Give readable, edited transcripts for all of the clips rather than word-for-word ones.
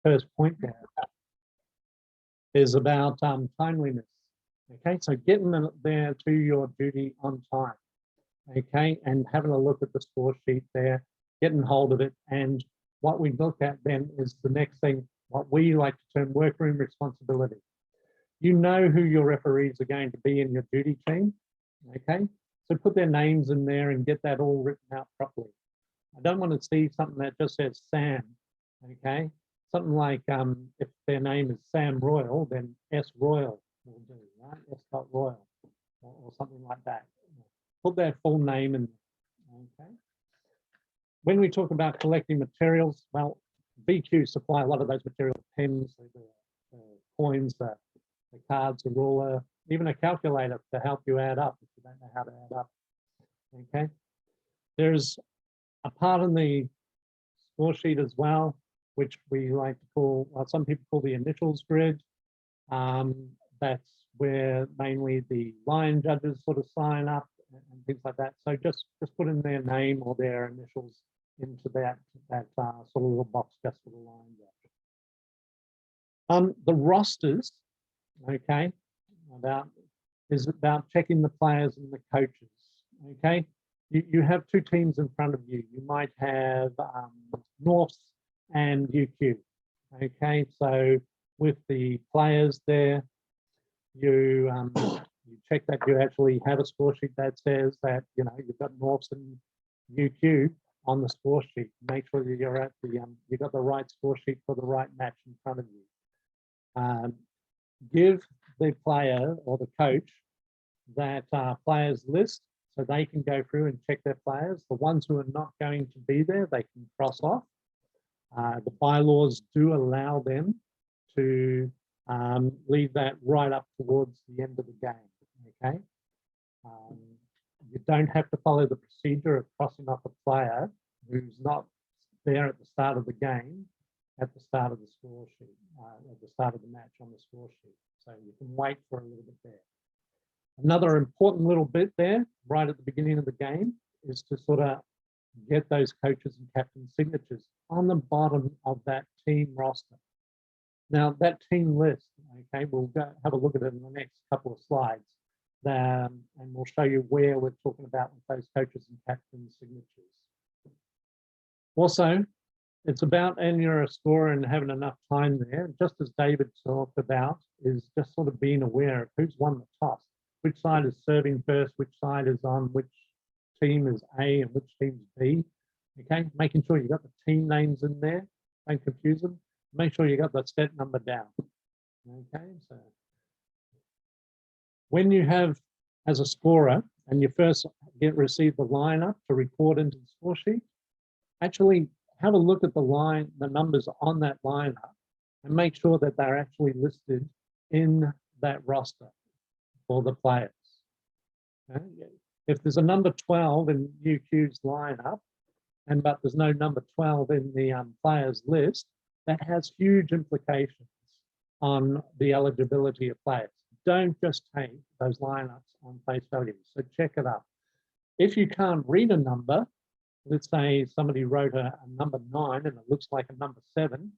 first point there is about timeliness. Okay, so getting there to your duty on time. Okay, and having a look at the score sheet there, getting hold of it. And what we look at then is the next thing, what we like to term workroom responsibility. You know who your referees are going to be in your duty team. Okay, so put their names in there and get that all written out properly. I don't want to see something that just says Sam. Okay, something like if their name is Sam Royal, then S Royal will do, right? S. Royal or something like that. Put their full name in. Okay. When we talk about collecting materials, well, BQ supply a lot of those materials: pens, the coins, the cards, the ruler, even a calculator to help you add up if you don't know how to add up. Okay. There's a part in the score sheet as well, which we like to call, well, some people call the initials grid. That's where mainly the line judges sort of sign up and things like that. So just put in their name or their initials into that sort of little box just for the line judge. The rosters, okay, is about checking the players and the coaches. Okay, you have two teams in front of you. You might have Norths and UQ. Okay, so with the players there, you check that you actually have a score sheet that says that you've got Norths and UQ on the score sheet. Make sure that you're at the you've got the right score sheet for the right match in front of you. Give the player or the coach that players list so they can go through and check their players. The ones who are not going to be there, they can cross off. The bylaws do allow them to leave that right up towards the end of the game. Okay, you don't have to follow the procedure of crossing off a player who's not there at the start of the game at the start of the score sheet, at the start of the match on the score sheet. So you can wait for a little bit there. Another important little bit there, right at the beginning of the game, is to sort of get those coaches and captain signatures on the bottom of that team roster. Now that team list, okay, we'll go have a look at it in the next couple of slides, and we'll show you where we're talking about with those coaches and captain signatures. Also, it's about, and you're a scorer and having enough time there, just as David talked about, is just sort of being aware of who's won the toss, which side is serving first, which side is on, which team is A and which team is B. Okay, making sure you got the team names in there, don't confuse them. Make sure you got the set number down. Okay, so when you have, as a scorer, and you first receive the lineup to record into the score sheet, actually have a look at the numbers on that lineup, and make sure that they're actually listed in that roster for the players. Okay? If there's a number 12 in UQ's lineup, but there's no number 12 in the players list, that has huge implications on the eligibility of players. Don't just take those lineups on face value, so check it up. If you can't read a number, let's say somebody wrote a number 9 and it looks like a number 7,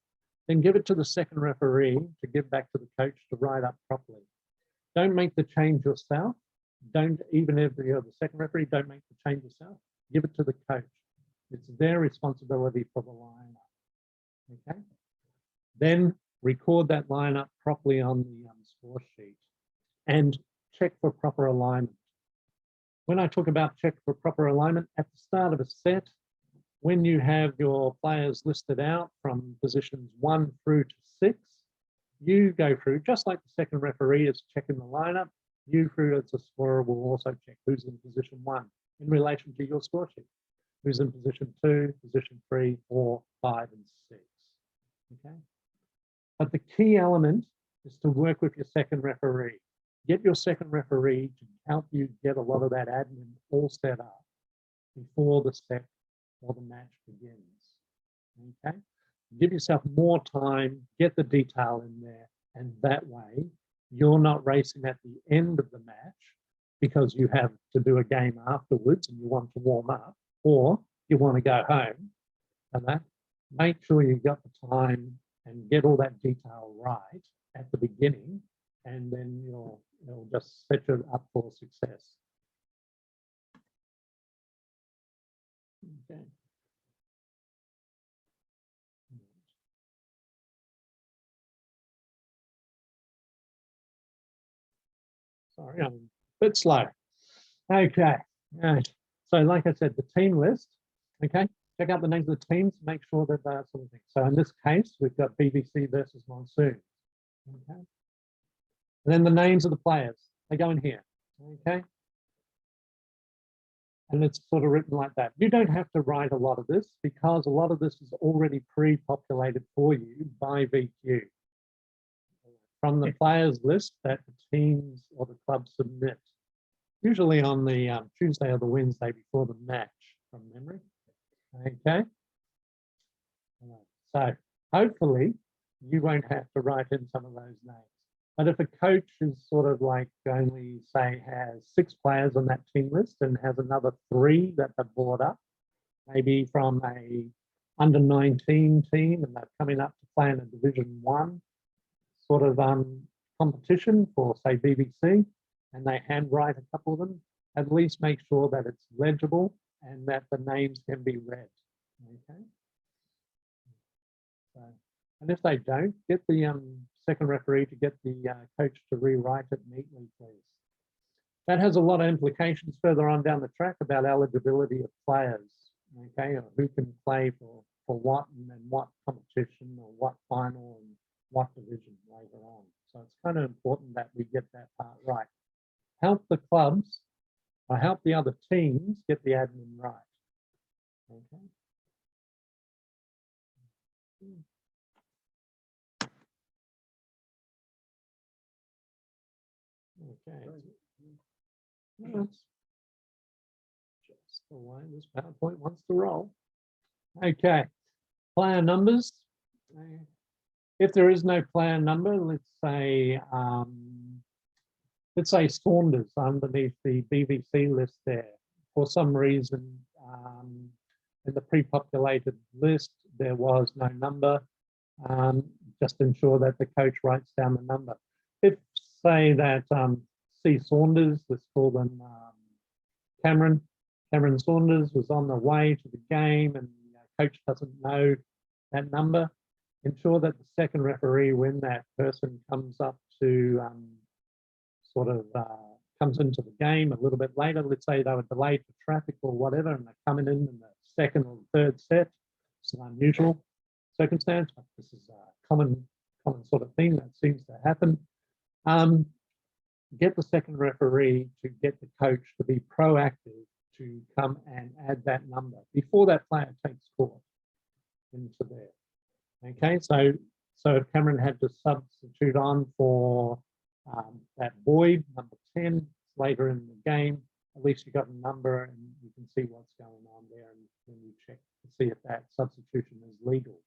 then give it to the second referee to give back to the coach to write up properly. Don't make the change yourself. Don't, even if you're the second referee, don't make the change yourself. Give it to the coach. It's their responsibility for the lineup. Okay. Then record that lineup properly on the score sheet and check for proper alignment. When I talk about check for proper alignment, at the start of a set, when you have your players listed out from positions 1 through to 6, you go through, just like the second referee is checking the lineup, you through as a scorer will also check who's in position 1 in relation to your score sheet. Who's in position 2, position 3, 4, 5, and 6. Okay. But the key element is to work with your second referee. Get your second referee to help you get a lot of that admin all set up before the set or the match begins. Okay. Give yourself more time, get the detail in there, and that way you're not racing at the end of the match because you have to do a game afterwards and you want to warm up, or you want to go home, and that make sure you've got the time and get all that detail right at the beginning, and then it'll just set you up for success. Okay. Sorry, I'm a bit slow. Okay. So like I said, the team list, okay, check out the names of the teams, make sure that they're sort of thing. So in this case, we've got BBC versus Monsoon. Okay. And then the names of the players, they go in here. Okay. And it's sort of written like that. You don't have to write a lot of this because a lot of this is already pre-populated for you by VQ. From the players list that the teams or the clubs submit, usually on the Tuesday or the Wednesday before the match, from memory. Okay. So hopefully you won't have to write in some of those names. But if a coach is sort of like only say has 6 players on that team list and has another 3 that they've brought up, maybe from a under-19 team, and they're coming up to play in a Division 1 sort of competition for say BBC, and they handwrite a couple of them, at least make sure that it's legible and that the names can be read. Okay. So, and if they don't, get the second referee to get the coach to rewrite it neatly, please. That has a lot of implications further on down the track about eligibility of players, okay, or who can play for what and then what competition or what final and what division later on. So it's kind of important that we get that part right. Help the clubs or help the other teams get the admin right. Okay. Okay. That's just the way this PowerPoint wants to roll. Okay. Player numbers. If there is no player number, let's say Saunders underneath the BBC list there. For some reason, in the pre-populated list, there was no number. Just ensure that the coach writes down the number. If say that C. Saunders, let's call them Cameron Saunders was on the way to the game and the coach doesn't know that number, ensure that the second referee, when that person comes up to comes into the game a little bit later, let's say they were delayed for traffic or whatever, and they're coming in the second or third set. It's an unusual circumstance, but this is a common sort of thing that seems to happen. Get the second referee to get the coach to be proactive to come and add that number before that player takes court into there. Okay, so if Cameron had to substitute on for that Boyd, number 10, later in the game, at least you got a number and you can see what's going on there, and then you check to see if that substitution is legal.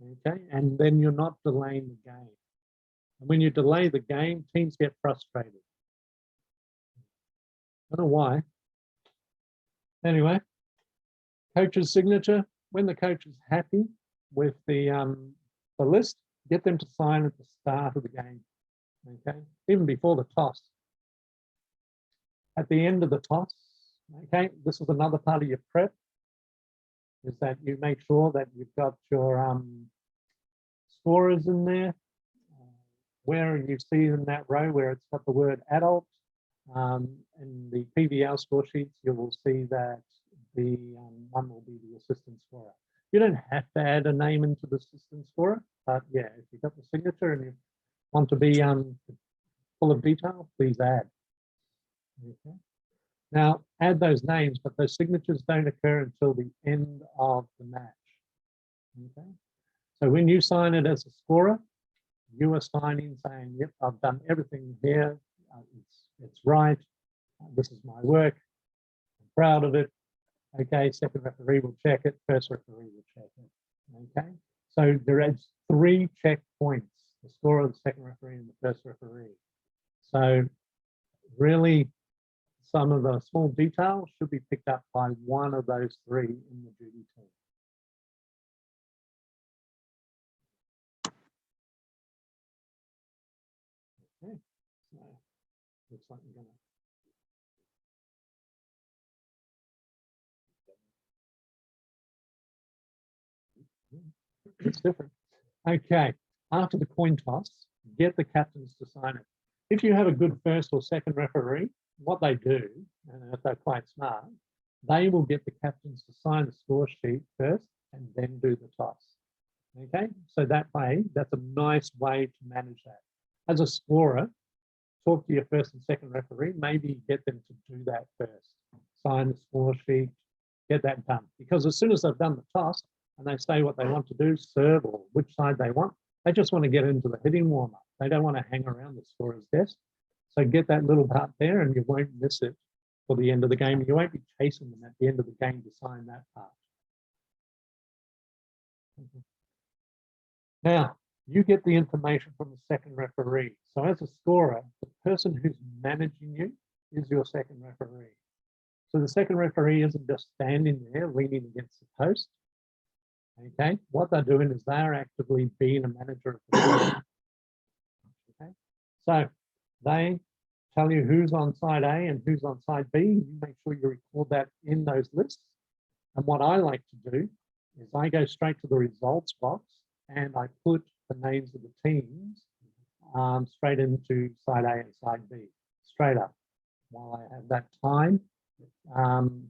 Okay, and then you're not delaying the game. And when you delay the game, teams get frustrated. I don't know why. Anyway, coach's signature. When the coach is happy with the list, get them to sign at the start of the game. Okay, even before the toss. At the end of the toss, okay, this is another part of your prep, is that you make sure that you've got your scorers in there. Where you see in that row where it's got the word adult, in the PVL score sheets, you will see that the one will be the assistant scorer. You don't have to add a name into the assistant scorer, but yeah, if you've got the signature and you want to be full of detail, please add. Okay. Now, add those names, but those signatures don't occur until the end of the match. Okay. So when you sign it as a scorer, you are signing saying, yep, I've done everything here. It's right. This is my work. I'm proud of it. Okay, second referee will check it. First referee will check it. Okay, so there is 3 checkpoints: the scorer, the second referee, and the first referee. So really, some of the small details should be picked up by one of those 3 in the duty team. Okay, so looks like we're gonna. It's different. Okay, after the coin toss, get the captains to sign it. If you have a good first or second referee, what they do, and if they're quite smart, they will get the captains to sign the score sheet first and then do the toss. Okay, so that way, that's a nice way to manage that. As a scorer, talk to your first and second referee, maybe get them to do that first. Sign the score sheet, get that done. Because as soon as they've done the toss and they say what they want to do, serve or which side they want, they just want to get into the hitting warm-up. They don't want to hang around the scorer's desk. So get that little part there and you won't miss it for the end of the game. You won't be chasing them at the end of the game to sign that part. Now, you get the information from the second referee. So as a scorer, the person who's managing you is your second referee. So the second referee isn't just standing there leaning against the post. Okay, what they're doing is they're actively being a manager of the game. Okay, so they tell you who's on side A and who's on side B. You make sure you record that in those lists. And what I like to do is I go straight to the results box and I put the names of the teams straight into side A and side B, straight up, while I have that time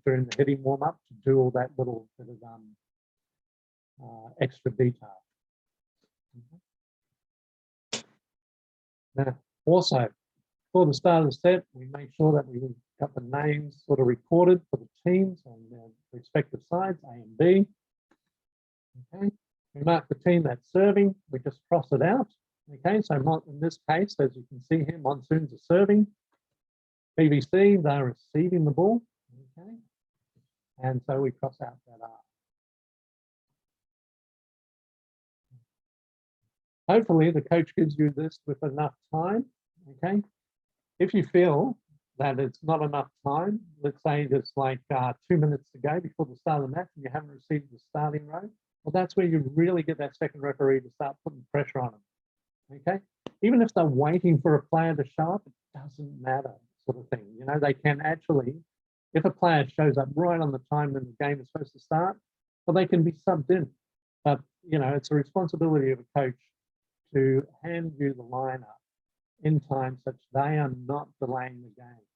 during the hitting warm-up to do all that little bit of extra detail. Now, also, for the start of the set, we make sure that we've got the names sort of recorded for the teams on their respective sides, A and B. Okay, we mark the team that's serving, we just cross it out. Okay, so in this case, as you can see here, Monsoons are serving. BBC, they're receiving the ball. Okay, and so we cross out that R. Hopefully the coach gives you this with enough time, okay? If you feel that it's not enough time, let's say there's like 2 minutes to go before the start of the match and you haven't received the starting row, well, that's where you really get that second referee to start putting pressure on them, okay? Even if they're waiting for a player to show up, it doesn't matter, sort of thing. You know, they can actually, if a player shows up right on the time when the game is supposed to start, well, they can be subbed in. But, you know, it's a responsibility of a coach to hand you the lineup in time such they are not delaying the game.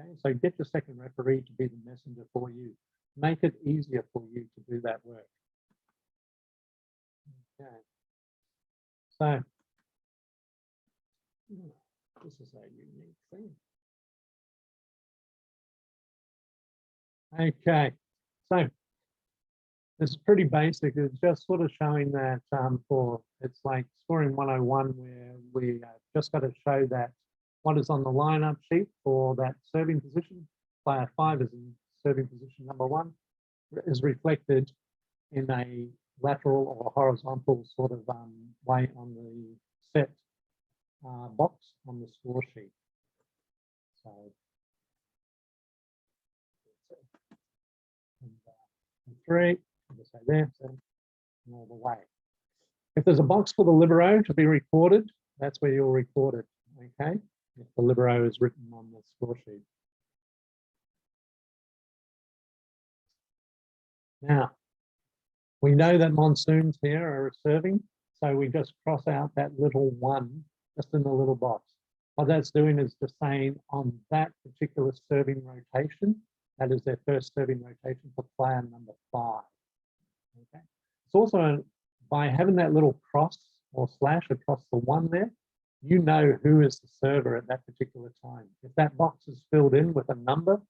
Okay, so get your second referee to be the messenger for you. Make it easier for you to do that work. Okay, so this is a unique thing. Okay, so this is pretty basic. It's just sort of showing that it's like scoring 101 where we just got to show that what is on the lineup sheet for that serving position. Player 5 is in serving position number 1, is reflected in a lateral or horizontal sort of way on the set box on the score sheet. So, and 3. Just say there, so all the way. If there's a box for the libero to be recorded, that's where you'll record it, okay? If the libero is written on the score sheet. Now, we know that Monsoons here are serving, so we just cross out that little 1 just in the little box. What that's doing is just saying on that particular serving rotation, that is their first serving rotation for player number 5. Okay. It's also by having that little cross or slash across the 1 there, you know who is the server at that particular time. If that box is filled in with a number,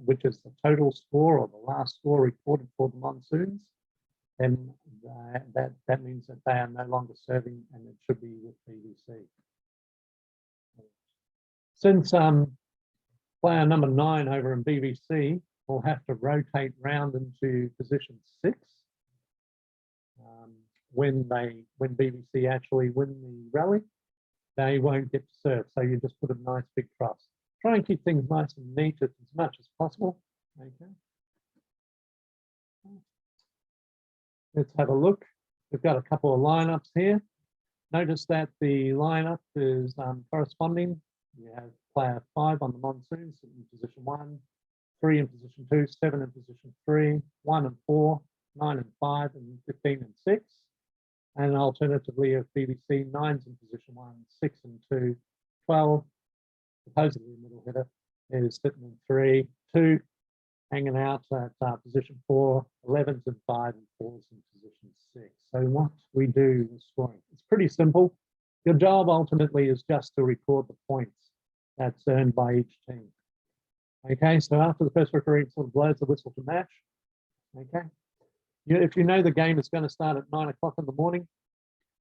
which is the total score or the last score recorded for the Monsoons, then that means that they are no longer serving and it should be with BBC. Since player number 9 over in BBC will have to rotate round into position 6, when BBC actually win the rally, they won't get to serve. So you just put a nice big cross. Try and keep things nice and neat as much as possible. Okay. Let's have a look. We've got a couple of lineups here. Notice that the lineup is corresponding. You have player 5 on the monsoons in position 1, 3 in position 2, 7 in position 3, 1 and 4, 9 and 5, and 15 and 6. And alternatively, if BBC 9's in position 1, 6 and 2, 12, supposedly the middle hitter is sitting in 3, 2, hanging out at position 4, 11's in 5, and 4's in position 6. So what we do with scoring, it's pretty simple. Your job ultimately is just to record the points that's earned by each team. Okay, so after the first referee sort of blows the whistle to match, okay, if you know the game is going to start at 9 o'clock in the morning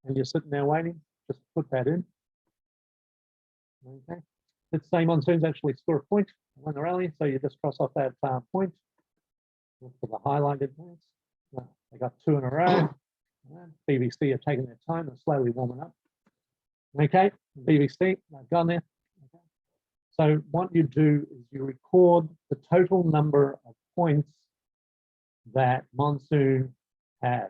and you're sitting there waiting, just put that in. Okay, let's say monsoons actually score a point when the rally, so you just cross off that point. Look for the highlighted points. Well, they got 2 in a row. BBC are taking their time, they're slowly warming up. Okay, BBC, they've gone there. Okay. So what you do is you record the total number of points that Monsoon had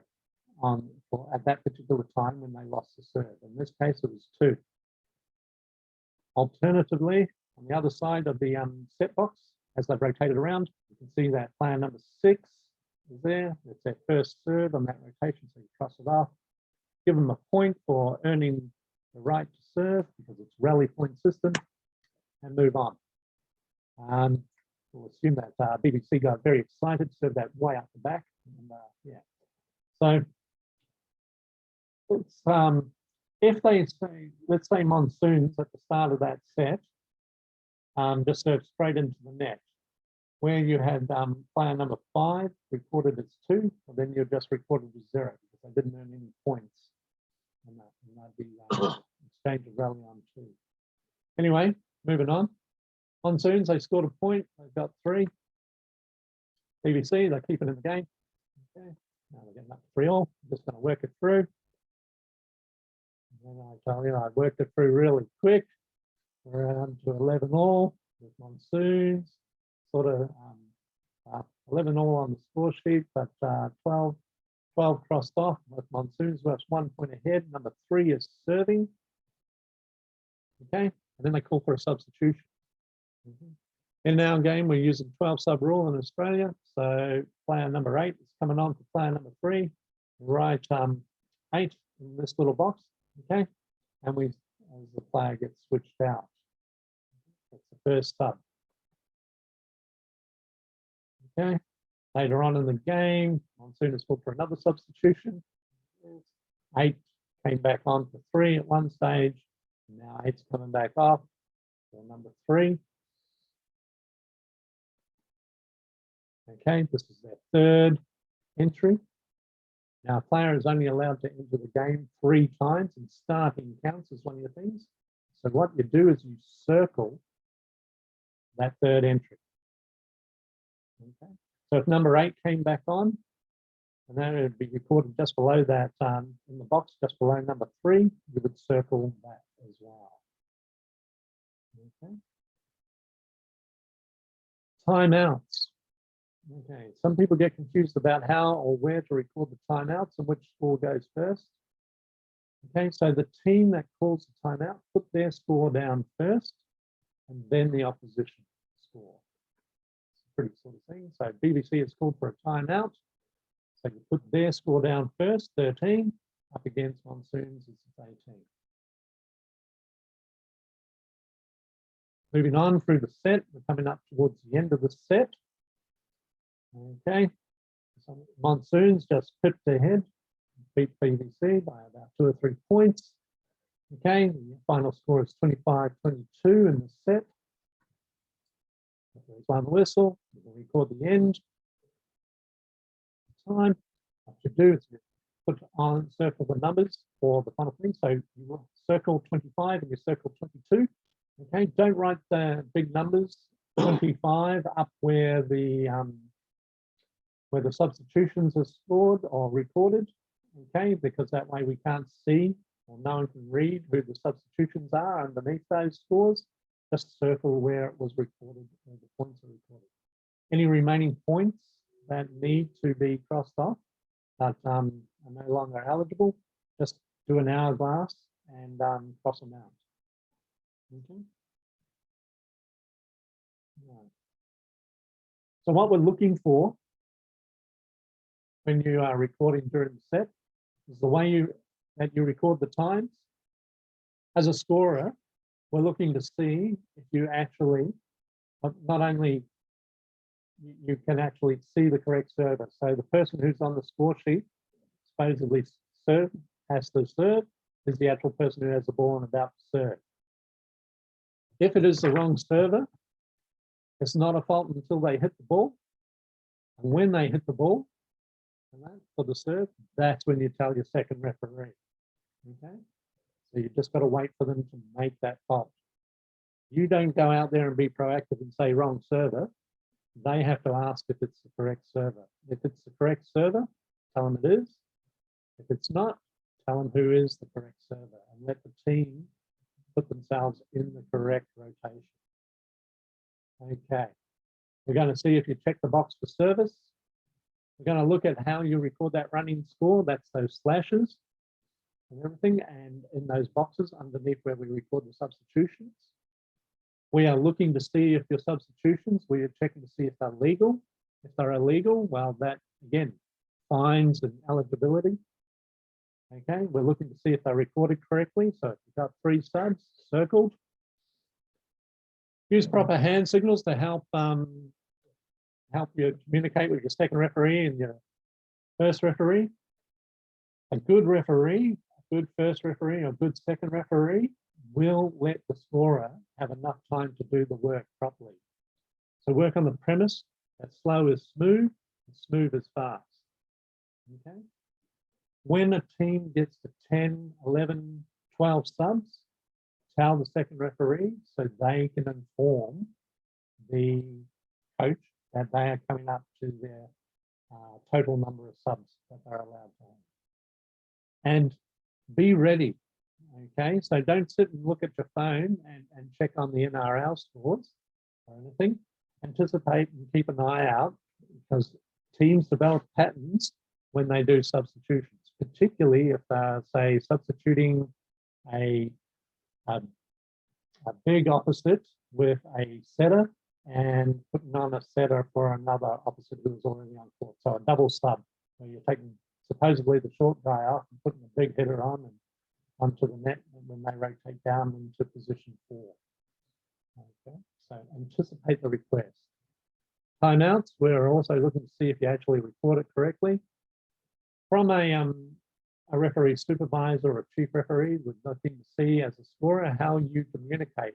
at that particular time when they lost the serve. In this case, it was 2. Alternatively, on the other side of the set box, as they've rotated around, you can see that player number 6 is there. It's their first serve on that rotation, so you cross it off. Give them a point for earning the right to serve because it's rally point system, and move on. We'll assume that BBC got very excited, served that way up the back. And, yeah. So it's, if they say, let's say monsoons at the start of that set, just serve straight into the net, where you had player number 5 recorded as 2, and then you just recorded as 0 because they didn't earn any points. And that'd be exchange of rally on 2. Anyway, moving on. Monsoons, they scored a point. They've got 3. BBC, they're keeping in the game. Okay, now we're getting up to 3 all. I'm just going to work it through. And I tell you, I worked it through really quick. Around to 11 all with monsoons. Sort of 11 all on the score sheet, but 12 crossed off with monsoons. That's 1 point ahead. Number 3 is serving. Okay, and then they call for a substitution. In our game, we're using 12 sub rule in Australia. So player number 8 is coming on for player number 3. Right, 8 in this little box. Okay, and as the player gets switched out. That's the first sub. Okay, later on in the game, Monsoon is called for another substitution. 8 came back on for 3 at one stage. Now 8's coming back off for number 3. Okay, this is their third entry. Now, a player is only allowed to enter the game 3 times, and starting counts as one of your things. So what you do is you circle that third entry. Okay, so if number 8 came back on, and then it would be recorded just below that in the box, just below number 3, you would circle that as well. Okay. Timeouts. Okay, some people get confused about how or where to record the timeouts and which score goes first. Okay, so the team that calls the timeout put their score down first and then the opposition score. It's a pretty sort of thing. So BBC has called for a timeout. So you put their score down first, 13, up against Monsoons, it's 18. Moving on through the set, we're coming up towards the end of the set. Okay, so Monsoons just pipped ahead, beat BBC by about 2 or 3 points. Okay, the final score is 25-22 in the set. There's one whistle, you can record the end. Time. What you do is you put on, circle the numbers for the final thing. So you will circle 25 and you circle 22. Okay, don't write the big numbers, 25 up where the substitutions are scored or recorded, okay, because that way we can't see or no one can read who the substitutions are underneath those scores. Just circle where it was recorded, where the points are recorded. Any remaining points that need to be crossed off but are no longer eligible, just do an hourglass and cross them out. Okay. Right. So what we're looking for when you are recording during the set is the way that you record the times. As a scorer, we're looking to see if you actually, not only you can actually see the correct server. So the person who's on the score sheet supposedly has to serve is the actual person who has the ball and about to serve. If it is the wrong server, it's not a fault until they hit the ball. And when they hit the ball for the serve, that's when you tell your second referee. Okay? So you just got to wait for them to make that fault. You don't go out there and be proactive and say wrong server. They have to ask if it's the correct server. If it's the correct server, tell them it is. If it's not, tell them who is the correct server and let the team put themselves in the correct rotation. Okay, we're going to see if you check the box for service. We're going to look at how you record that running score. That's those slashes and everything, and in those boxes underneath where we record the substitutions. We are looking to see if your substitutions, we are checking to see if they're legal. If they're illegal, well, that again, fines and eligibility. Okay, we're looking to see if they're recorded correctly. So if you've got 3 subs circled, use proper hand signals to help you communicate with your second referee and your first referee. A good referee, a good first referee, or a good second referee will let the scorer have enough time to do the work properly. So work on the premise that slow is smooth and smooth is fast. Okay. When a team gets to 10, 11, 12 subs, tell the second referee so they can inform the coach that they are coming up to their total number of subs that they're allowed to have. And be ready, okay? So don't sit and look at your phone and check on the NRL scores or anything. Anticipate and keep an eye out because teams develop patterns when they do substitutions, particularly if they're, say, substituting a big opposite with a setter and putting on a setter for another opposite who was already on court. So a double sub, where you're taking supposedly the short guy off and putting a big hitter on and onto the net when they rotate down into position 4. Okay, so anticipate the request. Timeouts, we're also looking to see if you actually record it correctly. From a referee supervisor or a chief referee, we're looking to see as a scorer how you communicate.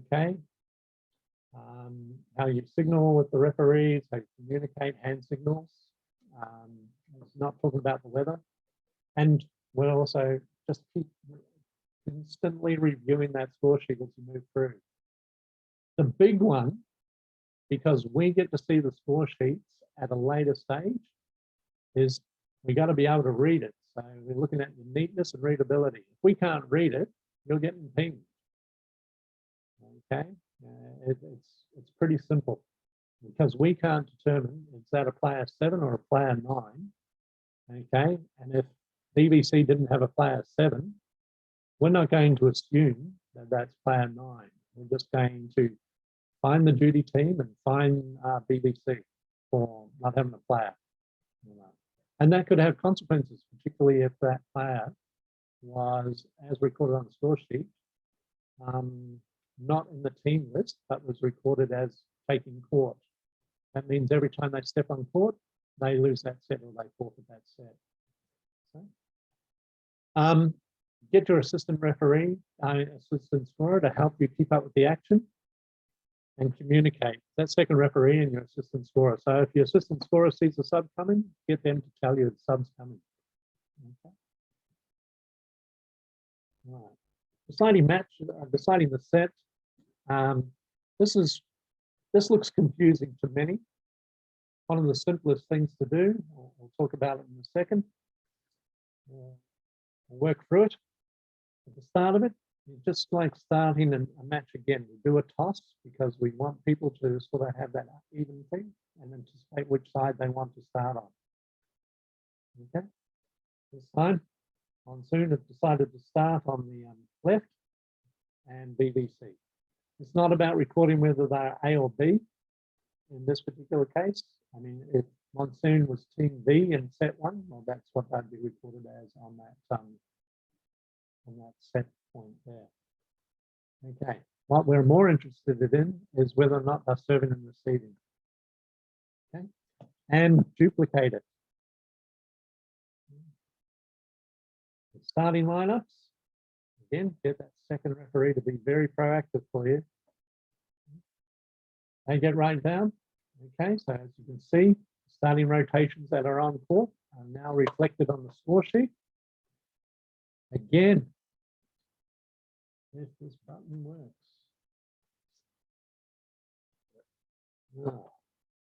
Okay, how you signal with the referees, how you communicate, hand signals. It's not talking about the weather. And we'll also just keep constantly reviewing that score sheet as you move through. The big one, because we get to see the score sheets at a later stage, is we got to be able to read it. So we're looking at uniqueness and readability. If we can't read it, you're getting pinged. Okay, it's pretty simple because we can't determine is that a player 7 or a player 9. Okay, and if BBC didn't have a player 7, we're not going to assume that that's player 9. We're just going to find the duty team and find BBC for not having a player. And that could have consequences, particularly if that player was, as recorded on the score sheet, not in the team list, but was recorded as taking court. That means every time they step on court, they lose that set or they forfeit that set. So, get your assistant referee, assistant scorer to help you keep up with the action and communicate. That second referee and your assistant scorer. So if your assistant scorer sees a sub coming, get them to tell you the sub's coming. Okay. Right. Deciding match, deciding the set. This looks confusing to many. One of the simplest things to do, we'll talk about it in a second. We'll work through it. At the start of it, it's just like starting a match again. We do a toss because we want people to sort of have that even thing and anticipate which side they want to start on. Okay, this time Monsoon have decided to start on the left, and BBC. It's not about recording whether they're A or B in this particular case. I mean, if Monsoon was team B in set 1, well, that's what they'd be recorded as on that set point there. Okay, what we're more interested in is whether or not they're serving and receiving. Okay, and duplicate it. The starting lineups, again, get that second referee to be very proactive for you. They get right down. Okay, so as you can see, starting rotations that are on court are now reflected on the score sheet. Again, if this button works. No,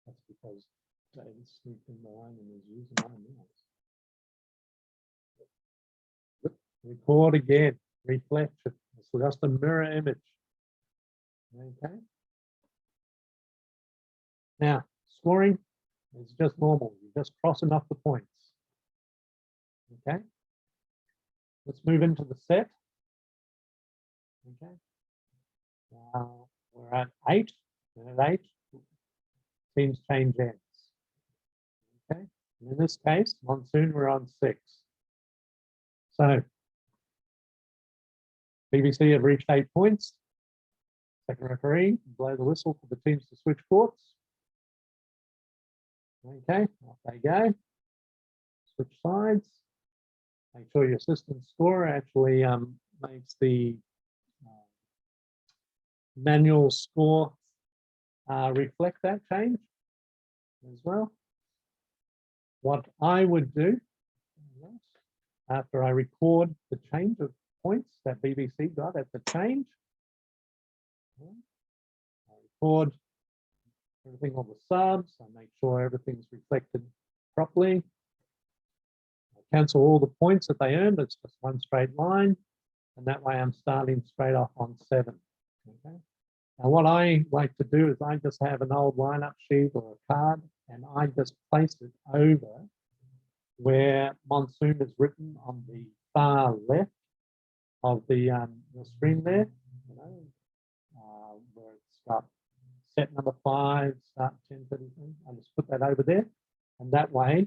that's because David sneaked in the line and is using my mouse. Record again, reflection. It's just a mirror image. Okay. Now, scoring is just normal. You're just crossing off the points. Okay. Let's move into the set. Okay. Now we're at 8. And at 8, teams change ends. Okay. And in this case, Monsoon, we're on 6. So BBC have reached 8 points. Second referee, blow the whistle for the teams to switch courts. Okay, off they go. Switch sides. Make sure your assistant scorer actually makes the manual score reflect that change as well. What I would do after I record the change of points that BBC got at the change, I record everything on the subs. I make sure everything's reflected properly. I cancel all the points that they earned. It's just one straight line. And that way I'm starting straight off on 7. Okay. Now what I like to do is I just have an old lineup sheet or a card and I just place it over where Monsoon is written on the far left of the screen there, you know, where it's got set number 5, start 10:33. I just put that over there, and that way,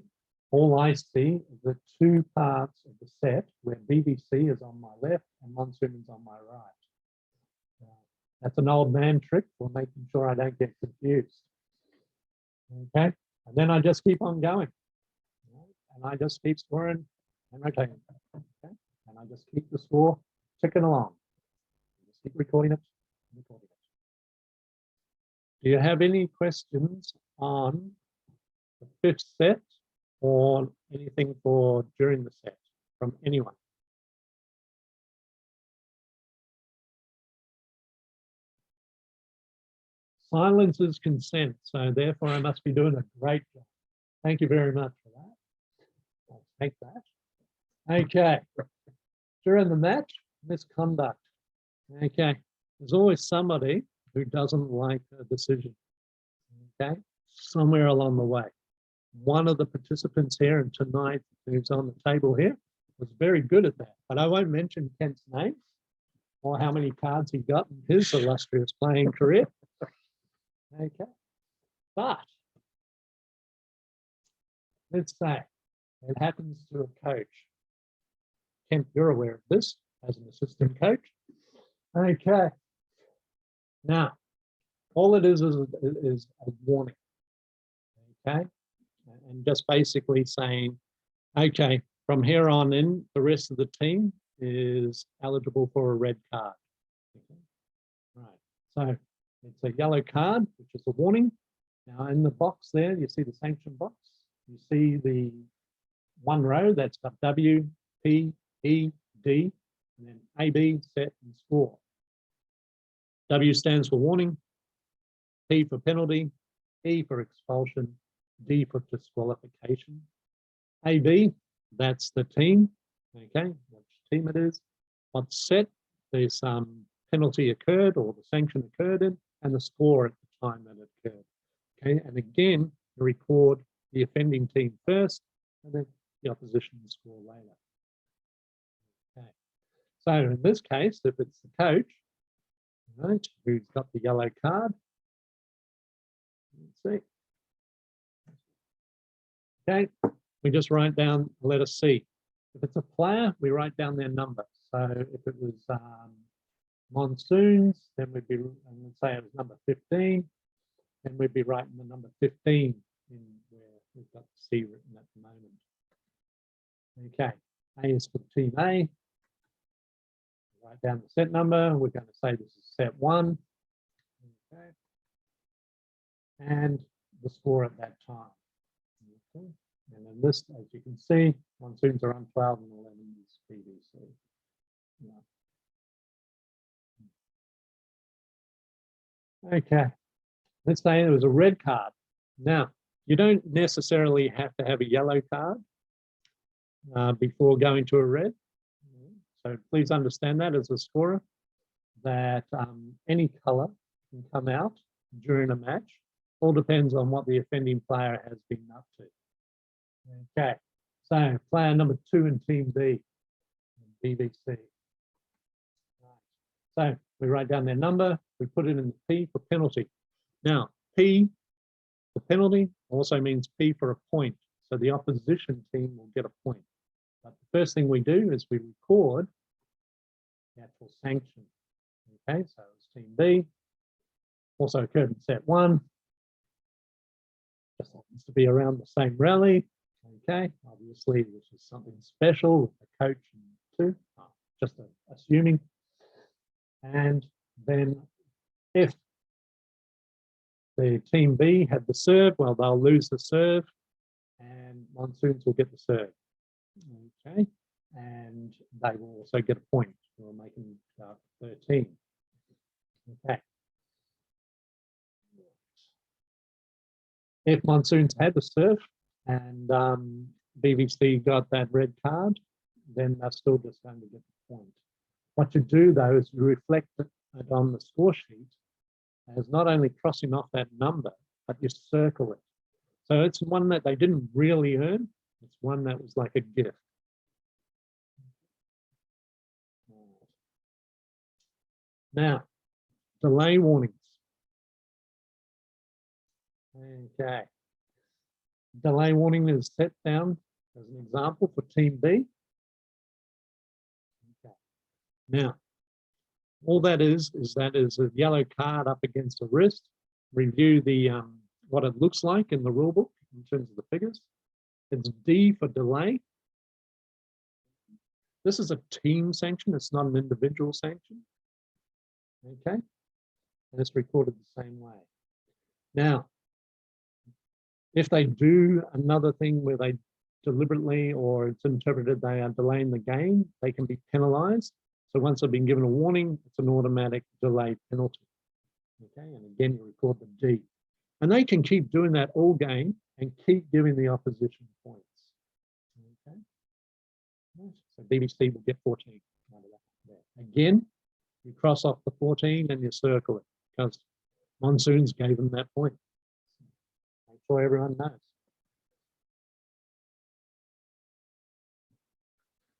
all I see is the 2 parts of the set where BBC is on my left and Monsoon is on my right. That's an old man trick for making sure I don't get confused. Okay, and then I just keep on going, and I just keep scoring and rotating. Okay, and I just keep the score ticking along. Just keep recording it. Do you have any questions on the 5th set or anything for during the set from anyone? Silence is consent, so therefore I must be doing a great job. Thank you very much for that. I'll take that. Okay. During the match, misconduct. Okay. There's always somebody who doesn't like a decision. Okay. Somewhere along the way. One of the participants here and tonight who's on the table here was very good at that. But I won't mention Kent's name or how many cards he got in his illustrious playing career. Okay. But let's say it happens to a coach. Kent, you're aware of this as an assistant coach. Okay. Now, all it is a warning. Okay. And just basically saying, okay, from here on in, the rest of the team is eligible for a red card. Okay. Right. So it's a yellow card, which is a warning. Now in the box there, you see the sanction box. You see the one row that's got W, P, E, D, and then A, B, set, and score. W stands for warning, P for penalty, E for expulsion, D for disqualification. A, B, that's the team, okay, which team it is. What's set, there's some penalty occurred or the sanction occurred in, and the score at the time that it occurred. Okay, and again, you record the offending team first, and then the opposition score later. So in this case, if it's the coach, right, who's got the yellow card, let's see. Okay, we just write down letter C. If it's a player, we write down their number. So if it was Monsoons, then we'd be, and let's say it was number 15, then we'd be writing the number 15 in where we've got C written at the moment. Okay, A is for team A. Write down the set number. We're going to say this is set 1. Okay. And the score at that time. Okay. And in this, as you can see, Monsoons are on 12 and 11 is PVC. Yeah. Okay. Let's say there was a red card. Now, you don't necessarily have to have a yellow card before going to a red. So please understand that as a scorer, that any color can come out during a match. All depends on what the offending player has been up to. Okay, so player number 2 in team B, BBC. Right. So we write down their number, we put it in the P for penalty. Now, P for penalty also means P for a point. So the opposition team will get a point. But the first thing we do is we record the actual sanction. Okay, so it's team B. Also occurred in set 1. Just happens to be around the same rally. Okay, obviously this is something special with the coach and 2. Just assuming. And then if the team B had the serve, well, they'll lose the serve and Monsoons will get the serve. Okay, and they will also get a point. We'll make them 13. Okay. If Monsoons had the serve and BBC got that red card, then they're still just going to get the point. What you do though is you reflect it on the score sheet as not only crossing off that number, but you circle it. So it's one that they didn't really earn. It's one that was like a gift. Now, delay warnings. Okay. Delay warning is set down as an example for team B. Okay. Now, all that is a yellow card up against a wrist. Review the what it looks like in the rule book in terms of the figures. It's D for delay. This is a team sanction. It's not an individual sanction. Okay, and it's recorded the same way. Now, if they do another thing where they deliberately or it's interpreted they are delaying the game, they can be penalized. So once they've been given a warning, it's an automatic delay penalty. Okay, and again, you record the D. And they can keep doing that all game and keep giving the opposition points. Okay, so BBC will get 14 out of that. Again, you cross off the 14 and you circle it because Monsoons gave them that point. Make sure everyone knows.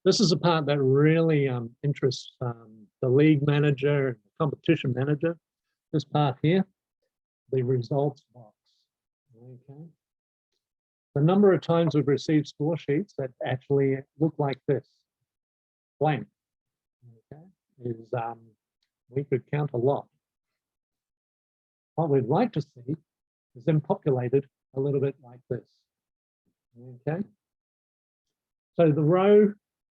This is a part that really interests the league manager and the competition manager. This part here, the results box. Okay. The number of times we've received score sheets that actually look like this, blank, okay, is we could count a lot. What we'd like to see is them populated a little bit like this. Okay. So the row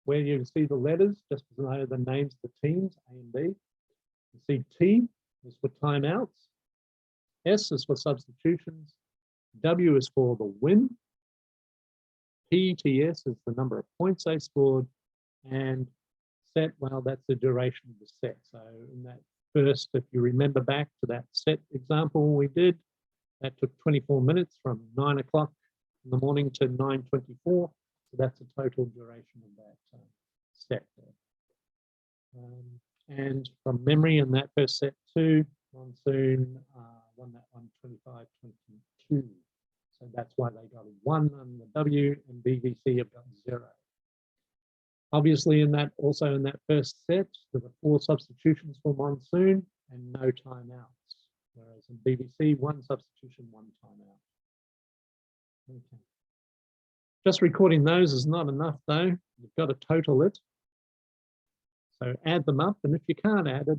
where you see the letters, just to know the names of the teams, A and B. You see T is for timeouts, S is for substitutions, W is for the win, PTS is the number of points they scored, and set, well, that's the duration of the set. So in that first, if you remember back to that set example we did, that took 24 minutes from 9 o'clock in the morning to 9:24. So that's the total duration of that set there. And from memory in that first set too, Monsoon won that one 25-22. So that's why they got a 1 on the W and BBC have got 0. Obviously, in that first set, there were 4 substitutions for Monsoon and no timeouts. Whereas in BBC, 1 substitution, 1 timeout. Okay. Just recording those is not enough though. You've got to total it. So add them up, and if you can't add it,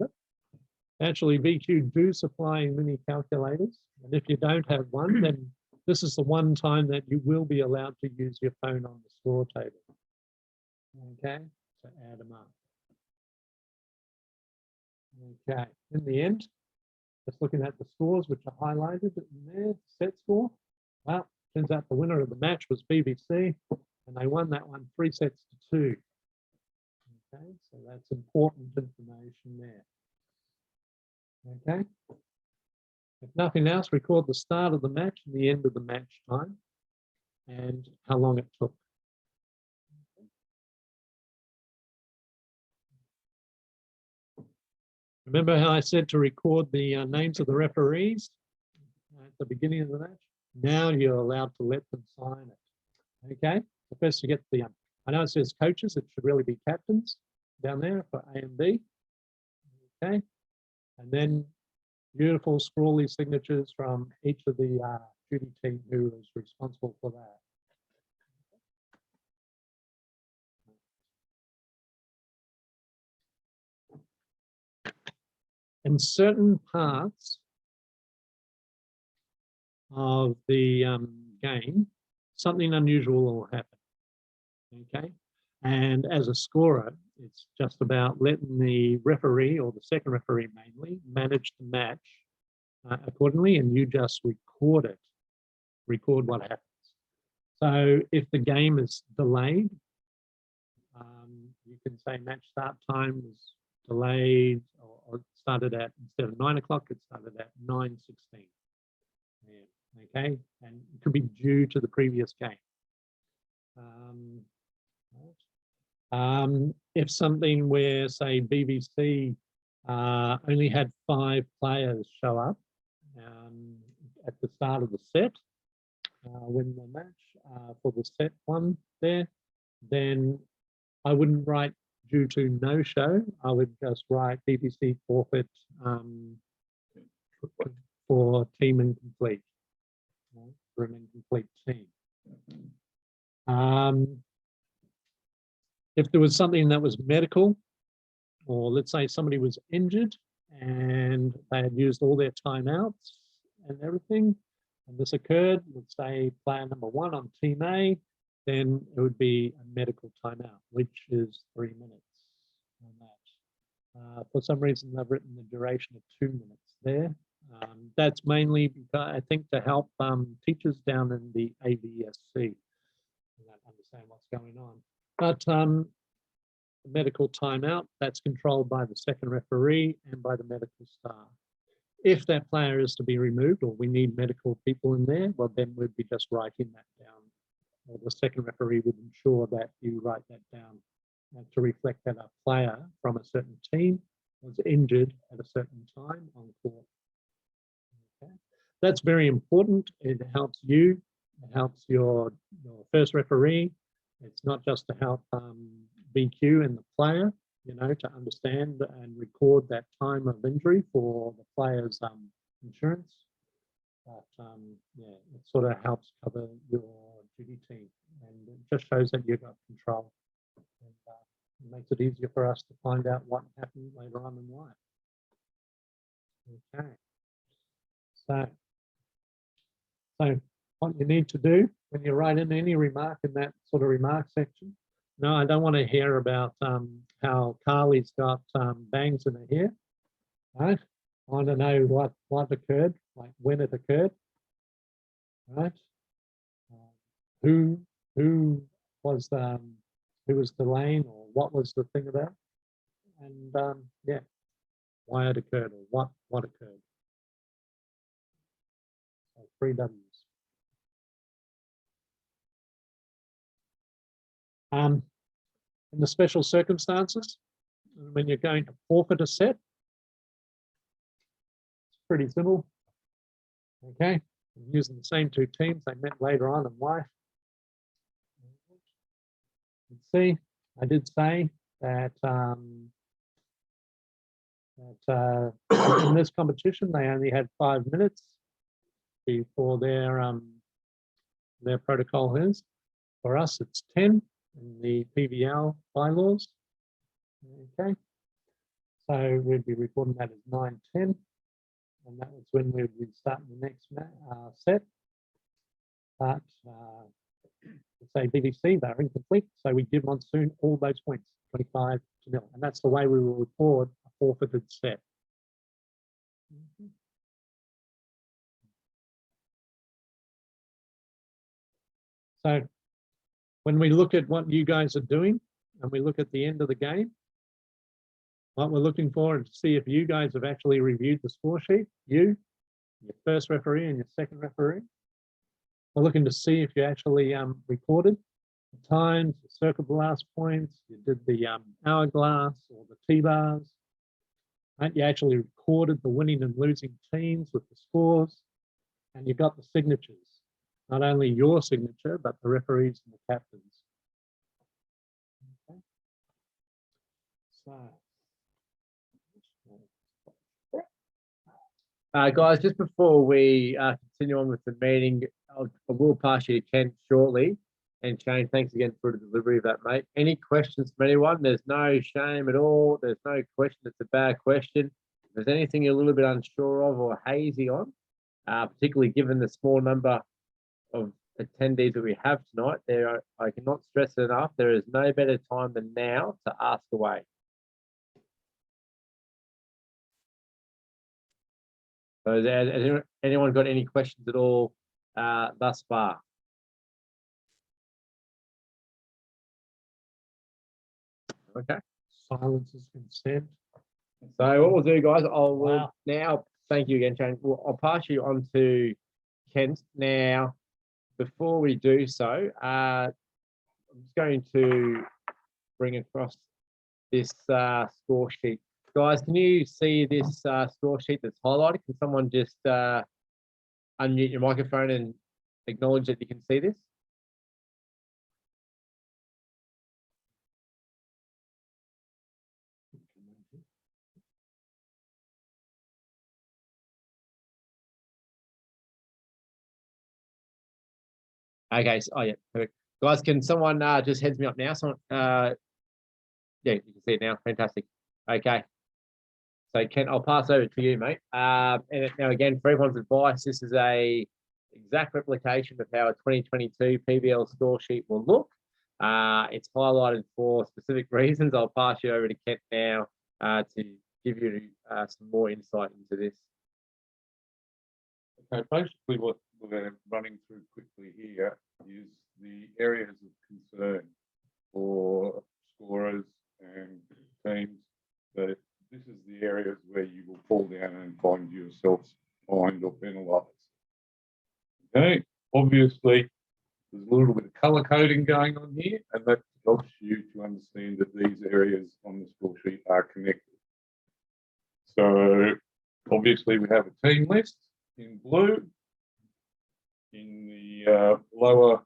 actually VQ do supply mini calculators. And if you don't have one, then this is the one time that you will be allowed to use your phone on the score table. Okay, so add them up. Okay, in the end, just looking at the scores which are highlighted in there, set score. Well, turns out the winner of the match was BBC, and they won that one 3 sets to 2. Okay, so that's important information there. Okay. If nothing else, record the start of the match and the end of the match time and how long it took. Remember how I said to record the names of the referees at the beginning of the match? Now you're allowed to let them sign it. Okay, so first you get the, I know it says coaches, it should really be captains down there for A and B. Okay, and then beautiful scrawly signatures from each of the duty team who is responsible for that. In certain parts of the game, something unusual will happen, okay? And as a scorer, it's just about letting the referee, or the second referee mainly, manage the match accordingly, and you just record it, record what happens. So if the game is delayed, you can say match start time was delayed, or started at, instead of 9 o'clock, it started at 9:16. Yeah, okay, and it could be due to the previous game. If something where, say, BBC only had 5 players show up at the start of the set, win the match for the set 1 there, then I wouldn't write due to no show. I would just write BBC forfeit for team incomplete, for an incomplete team. If there was something that was medical, or let's say somebody was injured and they had used all their timeouts and everything, and this occurred, let's say player number 1 on team A, then it would be a medical timeout, which is 3 minutes on that. For some reason, I've written the duration of 2 minutes there. That's mainly because I think to help teachers down in the AVSC understand what's going on. But the medical timeout, that's controlled by the second referee and by the medical staff. If that player is to be removed, or we need medical people in there, well, then we'd be just writing that down, or the second referee would ensure that you write that down to reflect that a player from a certain team was injured at a certain time on court. Okay. That's very important. It helps you, it helps your first referee. It's not just to help BQ and the player, you know, to understand and record that time of injury for the player's insurance. But yeah, it sort of helps cover your duty team, and it just shows that you've got control. And it makes it easier for us to find out what happened later on in life. Okay. So what you need to do when you write in any remark in that sort of remark section, no, I don't want to hear about how Carly's got bangs in her hair. Right? I want to know what occurred, like when it occurred. Right? Who was delaying, or what was the thing about? And yeah, why it occurred, or what occurred. So 3 W's. In the special circumstances, when you're going to forfeit a set, it's pretty simple. Okay, I'm using the same 2 teams they met later on in life. Let's see, I did say that in this competition they only had 5 minutes before their protocol is. For us, it's 10 in the PVL bylaws. Okay, so we'd be recording that as 9:10, and that was when we'd be starting the next set. But say BBC, they're incomplete, so we give Monsoon all those points, 25-0, and that's the way we will record a forfeited set. So when we look at what you guys are doing and we look at the end of the game, what we're looking for is to see if you guys have actually reviewed the score sheet, your first referee and your second referee. We're looking to see if you actually recorded the times, the circle blast points, you did the hourglass or the T-bars, right? You actually recorded the winning and losing teams with the scores, and you got the signatures. Not only your signature, but the referees and the captains. Okay. So, guys, just before we continue on with the meeting, I will pass you to Ken shortly. And Shane, thanks again for the delivery of that, mate. Any questions from anyone? There's no shame at all. There's no question. It's a bad question. If there's anything you're a little bit unsure of or hazy on, particularly given the small number of attendees that we have tonight, I cannot stress it enough, there is no better time than now to ask away. So has anyone got any questions at all thus far? Okay. silence has been said. So what we'll do, guys, now, thank you again, Shane. I'll pass you on to Kent. Now, before we do so, I'm just going to bring across this score sheet. Guys, can you see this score sheet that's highlighted? Can someone just unmute your microphone and acknowledge that you can see this? Okay, so, oh yeah, perfect. Guys, can someone just heads me up now? Someone, yeah, you can see it now. Fantastic. Okay. So Ken, I'll pass over to you, mate. And now again, for everyone's advice, this is a exact replication of how a 2022 PVL score sheet will look. It's highlighted for specific reasons. I'll pass you over to Kent now to give you some more insight into this. Okay, basically what we're running through quickly here is the areas of concern for scorers and teams. That this is the areas where you will fall down and find yourselves fined or penalised. Okay, obviously there's a little bit of colour coding going on here, and that helps you to understand that these areas on the score sheet are connected. So obviously we have a team list in blue. In the lower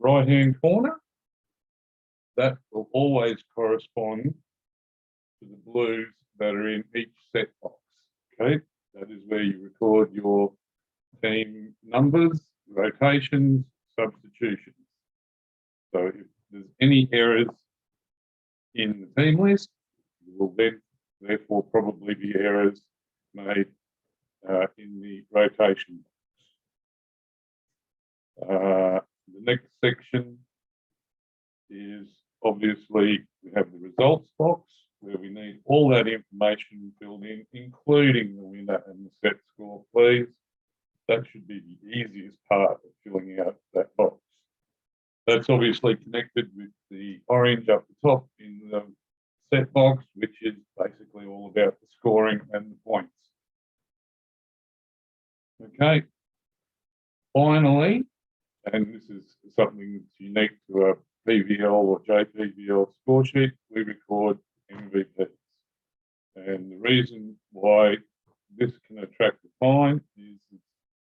right-hand corner, that will always correspond to the blues that are in each set box. Okay, that is where you record your team numbers, rotations, substitutions. So if there's any errors in the team list, there will then therefore probably be errors made in the rotation box. The next section is obviously we have the results box where we need all that information filled in, including the winner and the set score, please. That should be the easiest part of filling out that box. That's obviously connected with the orange up the top in the set box, which is basically all about the scoring and the points. Okay. Finally, and this is something that's unique to a PVL or JPVL score sheet, we record MVPs. And the reason why this can attract a fine is it's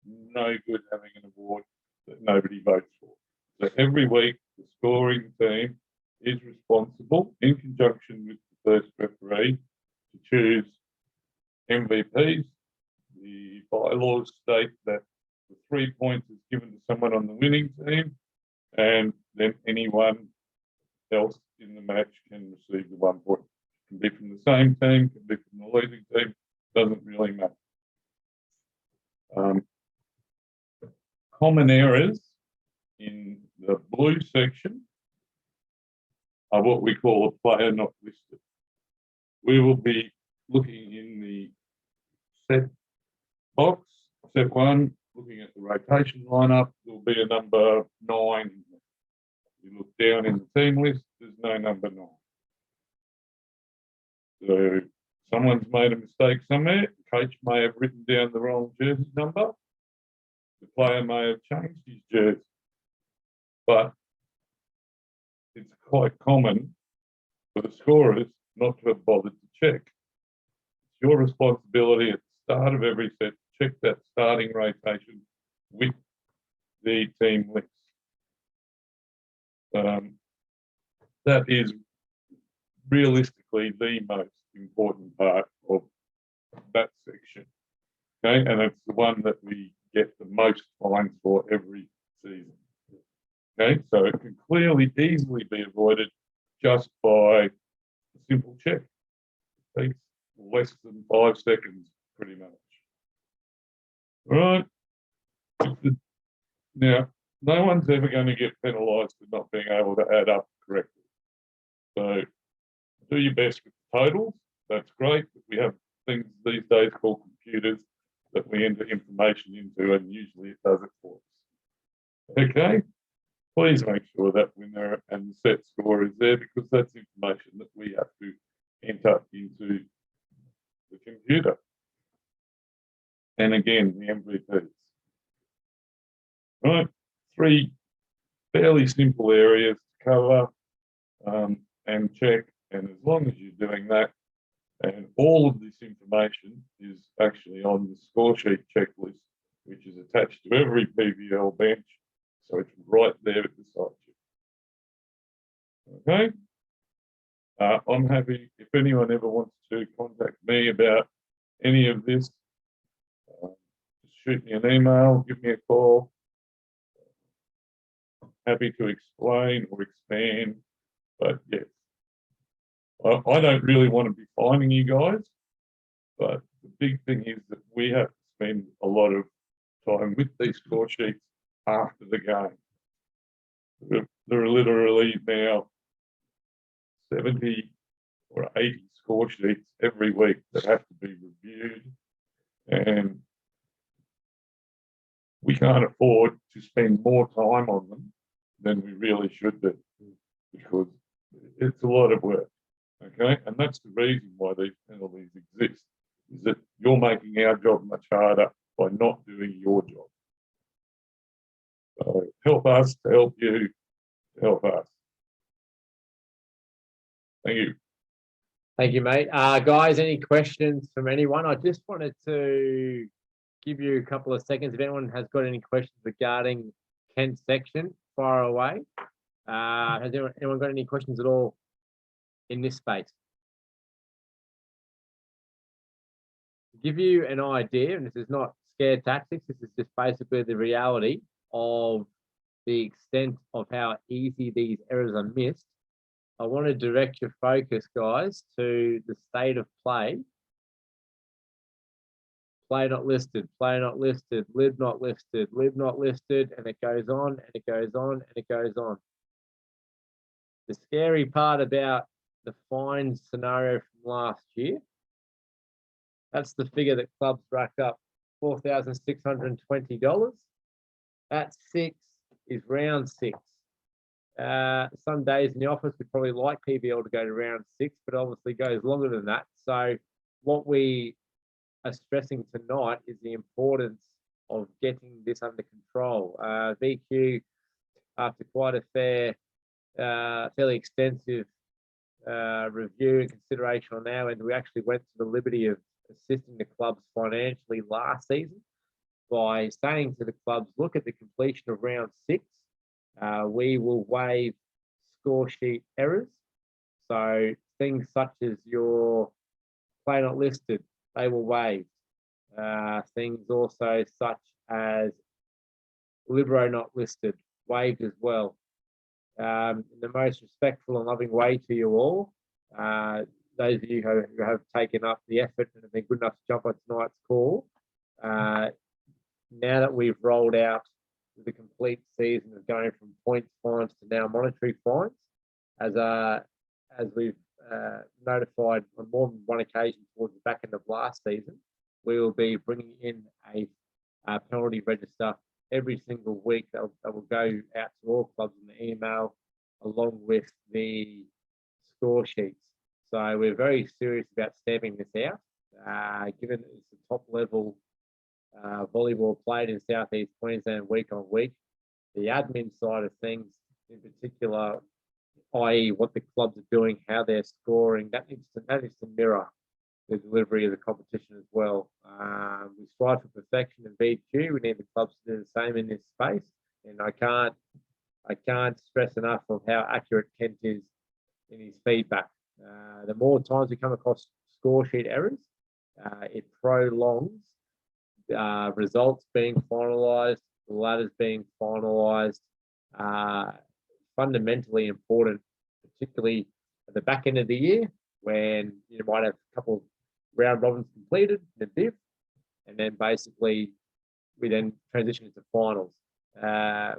no good having an award that nobody votes for. So every week, the scoring team is responsible, in conjunction with the first referee, to choose MVPs. The bylaws state that the 3 points is given to someone on the winning team, and then anyone else in the match can receive the 1 point. It can be from the same team, can be from the losing team, doesn't really matter. Common errors in the blue section are what we call a player not listed. We will be looking in the set box, set 1, looking at the rotation lineup. There will be a number 9. You look down in the team list, there's no number 9. So someone's made a mistake somewhere. The coach may have written down the wrong jersey number. The player may have changed his jersey. But it's quite common for the scorers not to have bothered to check. It's your responsibility at the start of every set to check that starting rotation with the team list. That is realistically the most important part of that section. Okay, and it's the one that we get the most fines for every season. Okay, so it can clearly, easily be avoided just by a simple check. It takes less than 5 seconds, pretty much. All right. Now, no one's ever going to get penalised for not being able to add up correctly. So do your best with the totals. That's great. We have things these days called computers that we enter information into, and usually it does it for us. Okay. Please make sure that winner and the set score is there, because that's information that we have to enter into the computer. And again, the MVPs. Right, 3 fairly simple areas to cover and check. And as long as you're doing that, and all of this information is actually on the Scoresheet checklist, which is attached to every PVL bench. So it's right there at the site. Okay. I'm happy if anyone ever wants to contact me about any of this, just shoot me an email, give me a call. Happy to explain or expand, but yes, I don't really want to be finding you guys, but the big thing is that we have to spend a lot of time with these score sheets after the game. There are literally now 70 or 80 score sheets every week that have to be reviewed, and we can't afford to spend more time on them than we really should do, because it's a lot of work. Okay, and that's the reason why these penalties exist, is that you're making our job much harder by not doing your job. So help us to help you to help us. Thank you. Thank you, mate. Guys, any questions from anyone? I just wanted to give you a couple of seconds. If anyone has got any questions regarding Kent's section, fire away. Has anyone got any questions at all in this space? To give you an idea, and this is not scare tactics, this is just basically the reality of the extent of how easy these errors are missed. I want to direct your focus, guys, to the state of play. Play not listed, play not listed, lib not listed, lib not listed, and it goes on and it goes on and it goes on. The scary part about the fine scenario from last year, that's the figure that clubs racked up, $4,620. That 6 is round 6. Some days in the office, we probably like PVL to go to round 6, but obviously goes longer than that. So what we are stressing tonight is the importance of getting this under control. VQ, after quite a fairly extensive review and consideration on our end, we actually went to the liberty of assisting the clubs financially last season by saying to the clubs, look at the completion of round 6. We will waive score sheet errors. So things such as your play not listed, they were waived. Things also such as libero not listed, waived as well. In the most respectful and loving way to you all, those of you who have taken up the effort and have been good enough to jump on tonight's call, now that we've rolled out the complete season of going from points fines to now monetary fines, as we've notified on more than one occasion towards the back end of last season, we will be bringing in a penalty register every single week that will go out to all clubs in the email, along with the score sheets. So we're very serious about stamping this out, given it's the top level volleyball played in Southeast Queensland week on week. The admin side of things, in particular, i.e. what the clubs are doing, how they're scoring, that needs to mirror the delivery of the competition as well. We strive for perfection in VQ. We need the clubs to do the same in this space. And I can't stress enough of how accurate Kent is in his feedback. The more times we come across score sheet errors, it prolongs results being finalised, the ladders being finalised. Fundamentally important, particularly at the back end of the year, when you might have a couple of round robins completed in a div, and then basically we then transition into finals.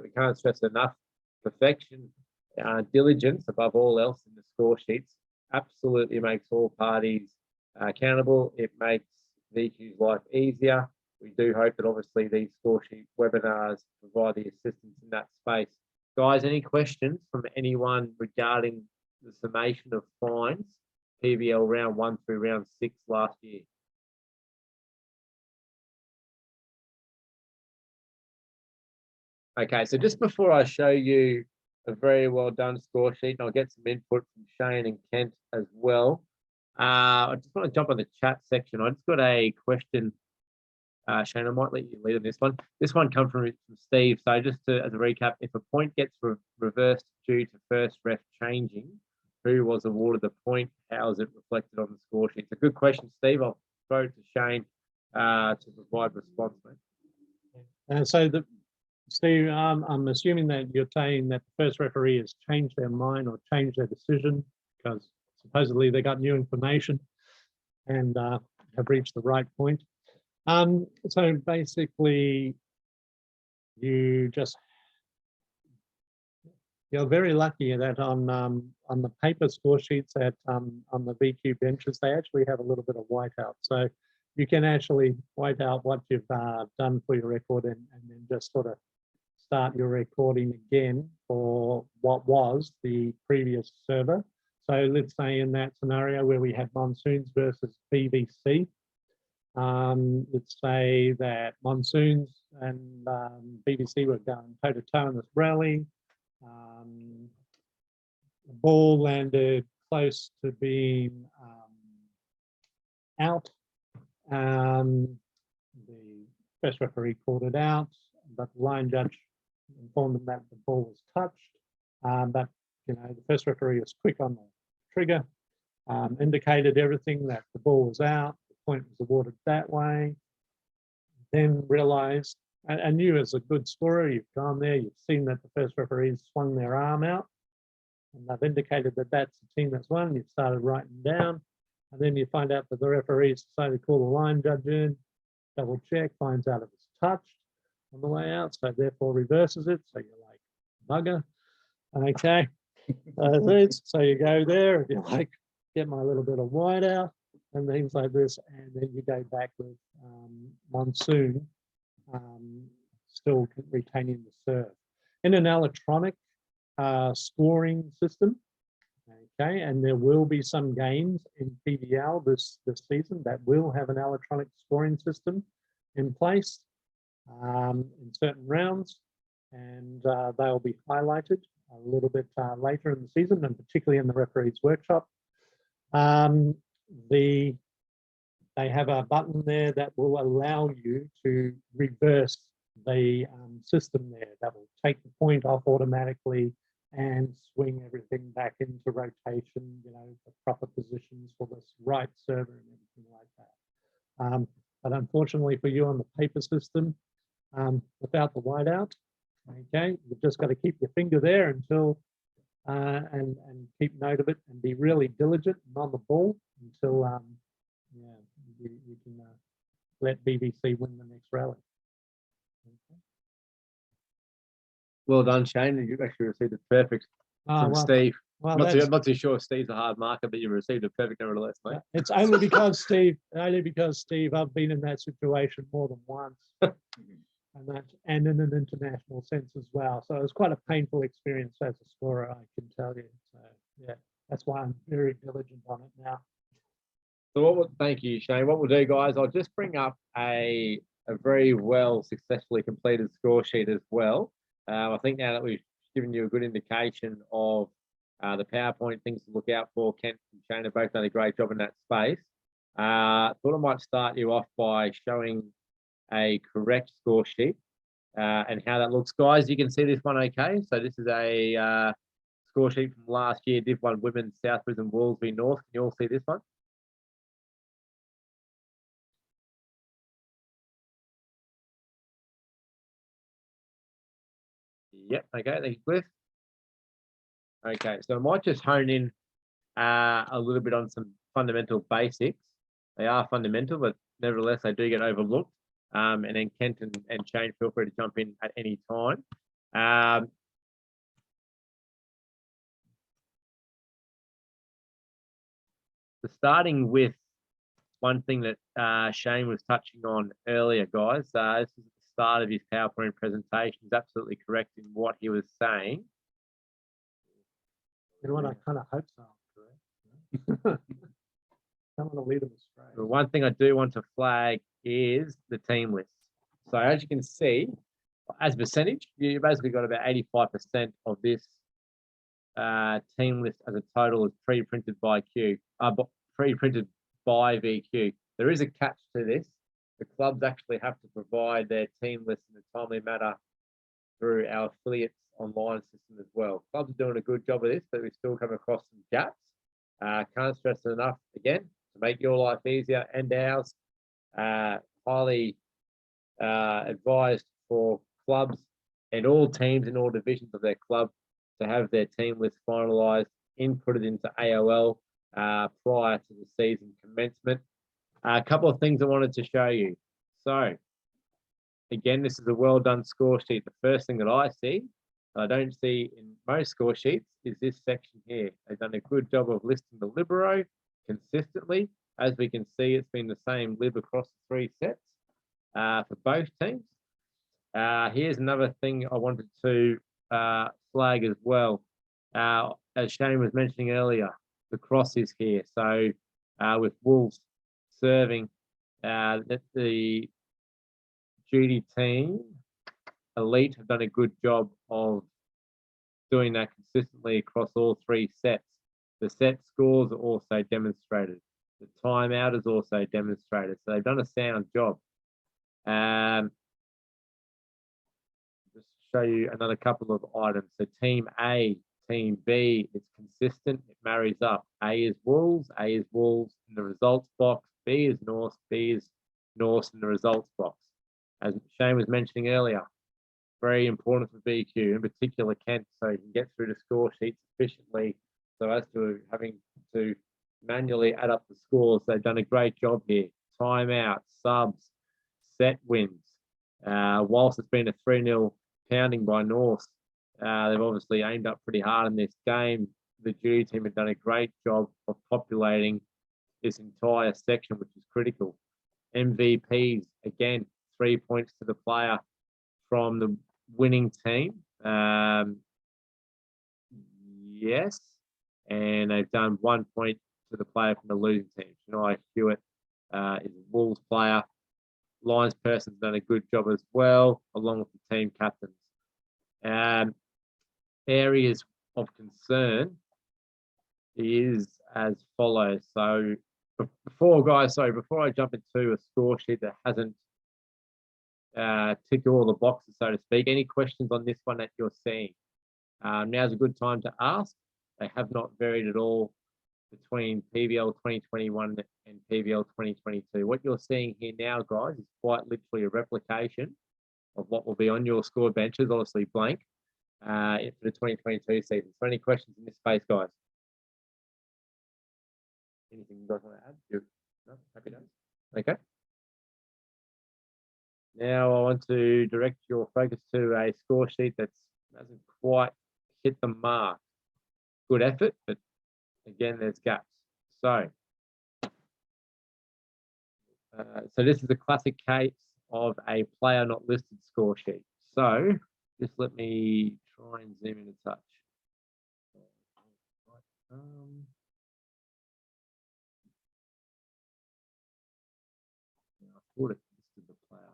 We can't stress enough, perfection, diligence above all else in the score sheets absolutely makes all parties accountable. It makes VQ's life easier. We do hope that obviously these score sheet webinars provide the assistance in that space. Guys, any questions from anyone regarding the summation of fines, PVL round 1 through round 6 last year? Okay, so just before I show you a very well done score sheet, and I'll get some input from Shane and Kent as well. I just want to jump on the chat section. I just got a question. Shane, I might let you lead on this one. This one comes from Steve. So just as a recap, if a point gets reversed due to first ref changing, who was awarded the point? How is it reflected on the score sheet? It's a good question, Steve. I'll throw it to Shane to provide response, mate. So Steve, I'm assuming that you're saying that the first referee has changed their mind or changed their decision because supposedly they got new information and have reached the right point. So basically, you're very lucky that on the paper score sheets on the VQ benches, they actually have a little bit of whiteout. So you can actually white out what you've done for your record and then just sort of start your recording again for what was the previous server. So let's say in that scenario where we had Monsoons versus BBC, let's say that Monsoons and BBC were going toe-to-toe in this rally. The ball landed close to being out. The first referee called it out, but the line judge informed them that the ball was touched. But the first referee was quick on the trigger, indicated everything that the ball was out. The point was awarded that way. Then realised, and you as a good scorer, you've gone there, you've seen that the first referee swung their arm out, and they've indicated that that's the team that's won. You've started writing down, and then you find out that the referees decided to call the line judge in, double check, finds out it was touched on the way out, so therefore reverses it. So you're like, bugger. Okay. So you go there, and you're like, get my little bit of white out and things like this, and then you go back with Monsoon still retaining the serve. In an electronic scoring system, okay, and there will be some games in PVL this season that will have an electronic scoring system in place in certain rounds, and they'll be highlighted a little bit later in the season, and particularly in the referees workshop. They have a button there that will allow you to reverse the system there. That will take the point off automatically and swing everything back into rotation, you know, the proper positions for this right server and everything like that. But unfortunately for you on the paper system, without the whiteout, okay, you've just got to keep your finger there until, and keep note of it and be really diligent and on the ball until, yeah, you can let BBC win the next rally. Okay. Well done, Shane. You actually received a perfect from Well, Steve. well, I'm not too sure if Steve's a hard marker, but you received a perfect nevertheless, mate. it's only because Steve, I've been in that situation more than once, and in an international sense as well. So it was quite a painful experience as a scorer, I can tell you. So yeah, that's why I'm very diligent on it now. So thank you, Shane. What we'll do, guys, I'll just bring up a very well successfully completed score sheet as well. I think now that we've given you a good indication of the PowerPoint things to look out for, Kent and Shane have both done a great job in that space. Thought I might start you off by showing a correct score sheet and how that looks. Guys, you can see this one okay. So this is a score sheet from last year, Div 1 Women's, South Brisbane Wolves v North. Can you all see this one? Yep, okay, thank you, Cliff. Okay, so I might just hone in a little bit on some fundamental basics. They are fundamental, but nevertheless, they do get overlooked. And then Kent and Shane, feel free to jump in at any time. So starting with one thing that Shane was touching on earlier, guys. This is the start of his PowerPoint presentation. He's absolutely correct in what he was saying. You know what? I kind of hope so. Correct. Don't want to lead them astray. The one thing I do want to flag is the team list. So as you can see, as a percentage, you basically got about 85% of this team list as a total is pre-printed by Q, pre-printed by VQ. There is a catch to this. The clubs actually have to provide their team list in a timely manner through our affiliates online system as well. Clubs are doing a good job of this, but we still come across some gaps. Can't stress it enough, again, to make your life easier and ours. Highly advised for clubs and all teams in all divisions of their club to have their team list finalised, inputted into AOL prior to the season commencement. A couple of things I wanted to show you. So, again, this is a well done score sheet. The first thing that I see, I don't see in most score sheets, is this section here. They've done a good job of listing the libero consistently. As we can see, it's been the same lib across the 3 sets for both teams. Here's another thing I wanted to flag as well. As Shane was mentioning earlier, the cross is here. So with Wolves serving, the duty team, Elite, have done a good job of doing that consistently across all 3 sets. The set scores are also demonstrated. The timeout is also demonstrated. So they've done a sound job. Just show you another couple of items. So Team A, Team B, it's consistent. It marries up. A is Wolves in the results box. B is North in the results box. As Shane was mentioning earlier, very important for BQ, in particular Kent, so he can get through the score sheet sufficiently so as to having to manually add up the scores. They've done a great job here. Timeout, subs, set wins. Whilst it's been a 3-0 pounding by North, they've obviously aimed up pretty hard in this game. The duty team have done a great job of populating this entire section, which is critical. MVPs, again, 3 points to the player from the winning team. Yes, and they've done 1 point to the player from the losing team. Shania Hewitt is a Wolves player. Lions person's done a good job as well, along with the team captains. Areas of concern is as follows. So before I jump into a score sheet that hasn't ticked all the boxes, so to speak, any questions on this one that you're seeing? Now's a good time to ask. They have not varied at all between PVL 2021 and PVL 2022. What you're seeing here now, guys, is quite literally a replication of what will be on your score benches, obviously blank, for the 2022 season. So any questions in this space, guys? Anything you guys want to add? No? Happy days? Okay. Now I want to direct your focus to a score sheet that doesn't quite hit the mark. Good effort, but again, there's gaps. So this is a classic case of a player not listed score sheet. So just let me try and zoom in a touch. I thought it listed the player.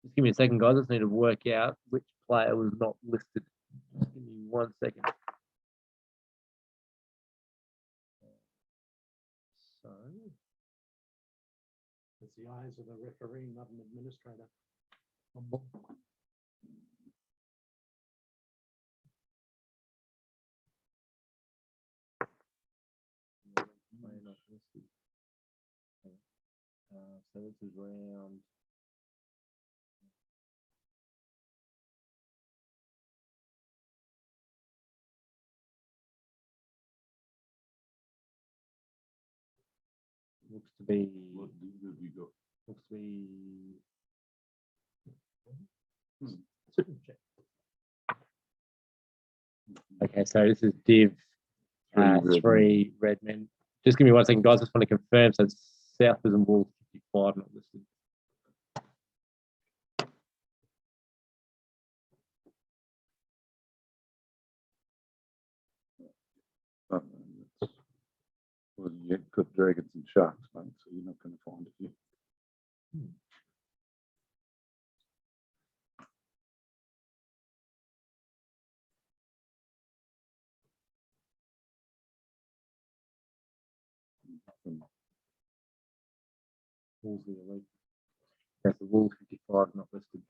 Just give me a second, guys. I just need to work out which player was not listed. Just give me 1 second. So It's the eyes of the referee, not an administrator. not listed. So this is round. Looks to be. What have you got? Looks to be. Okay, so this is div 3 Redmen. Just give me 1 second, guys. I just want to confirm. So it's Southers and Wolves 55 not listed. Well, you've got dragons and sharks, mate, so you're not going to find it here. Wolves the elite. That's the Wolves 55 not listed.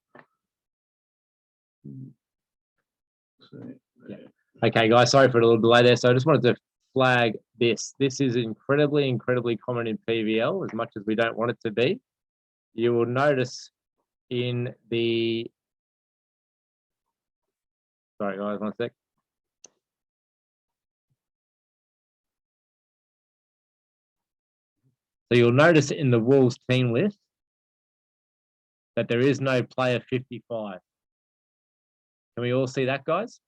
So, Okay, guys, sorry for a little delay there. So I just wanted to flag this. This is incredibly common in PVL, as much as we don't want it to be. You will notice in the... Sorry, guys, 1 sec. So you'll notice in the Wolves team list that there is no player 55. Can we all see that, guys?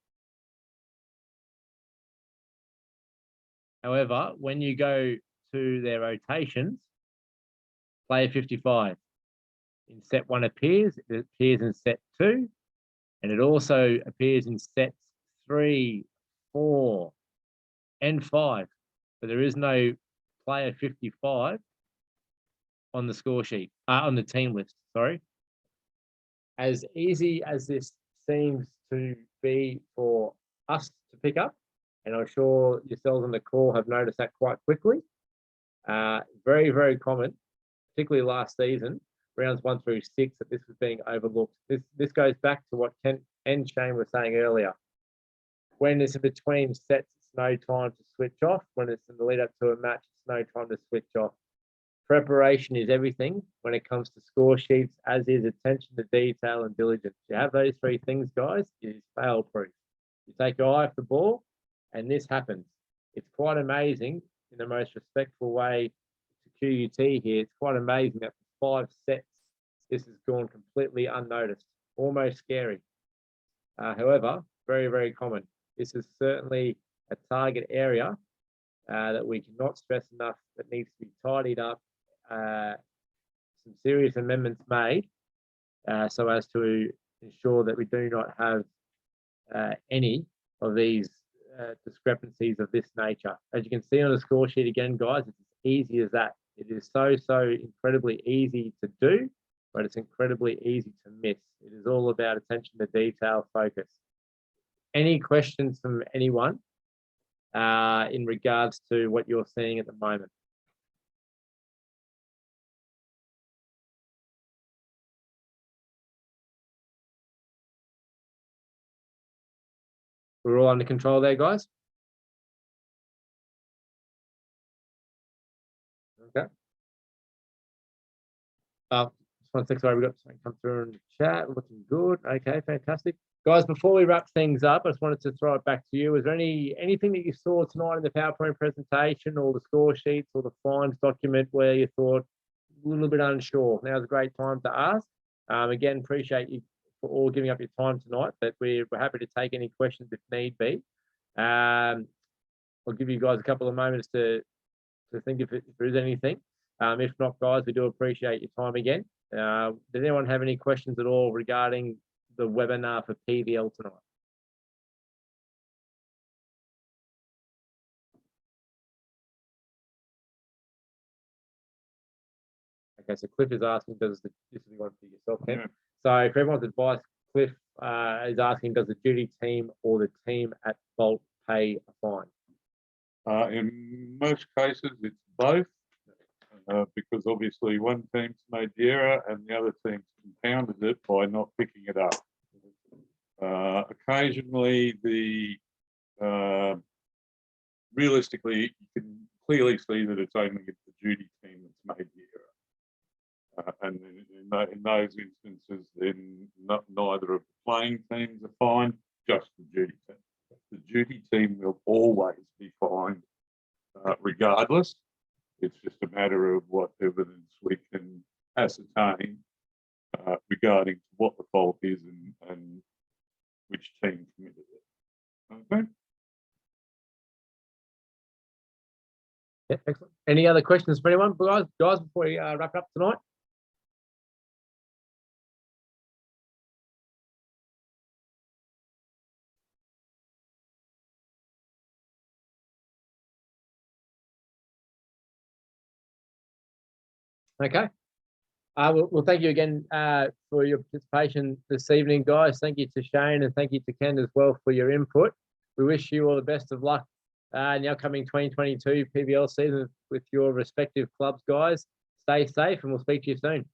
However, when you go to their rotations, player 55 in set 1 appears, it appears in set 2, and it also appears in sets 3, 4, and 5. But there is no player 55 on the score sheet, on the team list, sorry. As easy as this seems to be for us to pick up, and I'm sure yourselves on the call have noticed that quite quickly. Very common, particularly last season, rounds 1 through 6, that this was being overlooked. This goes back to what Kent and Shane were saying earlier. When it's in between sets, it's no time to switch off. When it's in the lead up to a match, it's no time to switch off. Preparation is everything when it comes to score sheets, as is attention to detail and diligence. You have those 3 things, guys, it is fail-proof. You take your eye off the ball, and this happens. It's quite amazing, in the most respectful way to QUT here, it's quite amazing that for 5 sets, this has gone completely unnoticed, almost scary. However, very common. This is certainly a target area that we cannot stress enough, that needs to be tidied up, some serious amendments made, so as to ensure that we do not have any of these discrepancies of this nature. As you can see on the score sheet again, guys, it's as easy as that. It is so incredibly easy to do, but it's incredibly easy to miss. It is all about attention to detail, focus. Any questions from anyone in regards to what you're seeing at the moment. We're all under control there, guys. Okay. Just 1 sec, sorry, we got something come through in the chat. Looking good. Okay, fantastic. Guys, before we wrap things up, I just wanted to throw it back to you. Is there anything that you saw tonight in the PowerPoint presentation or the score sheets or the fines document where you thought a little bit unsure? Now's a great time to ask. Again, appreciate you for all giving up your time tonight, but we're happy to take any questions if need be. I'll give you guys a couple of moments to think if there is anything. If not, guys, we do appreciate your time again. Does anyone have any questions at all regarding the webinar for PVL tonight? Okay, so Cliff is asking, this is the one for yourself, Ken? Yeah. So for everyone's advice, Cliff is asking, does the duty team or the team at fault pay a fine? In most cases, it's both, because obviously one team's made the error and the other team's compounded it by not picking it up. Occasionally, realistically, you can clearly see that it's only the duty team that's made the error. And in those instances, then neither of the playing teams are fined, just the duty team. The duty team will always be fined, regardless. It's just a matter of what evidence we can ascertain regarding what the fault is and which team committed it. Okay. Yeah, excellent. Any other questions for anyone, guys, before we wrap up tonight? Okay. Well, thank you again for your participation this evening, guys. Thank you to Shane and thank you to Ken as well for your input. We wish you all the best of luck in the upcoming 2022 PVL season with your respective clubs, guys. Stay safe and we'll speak to you soon.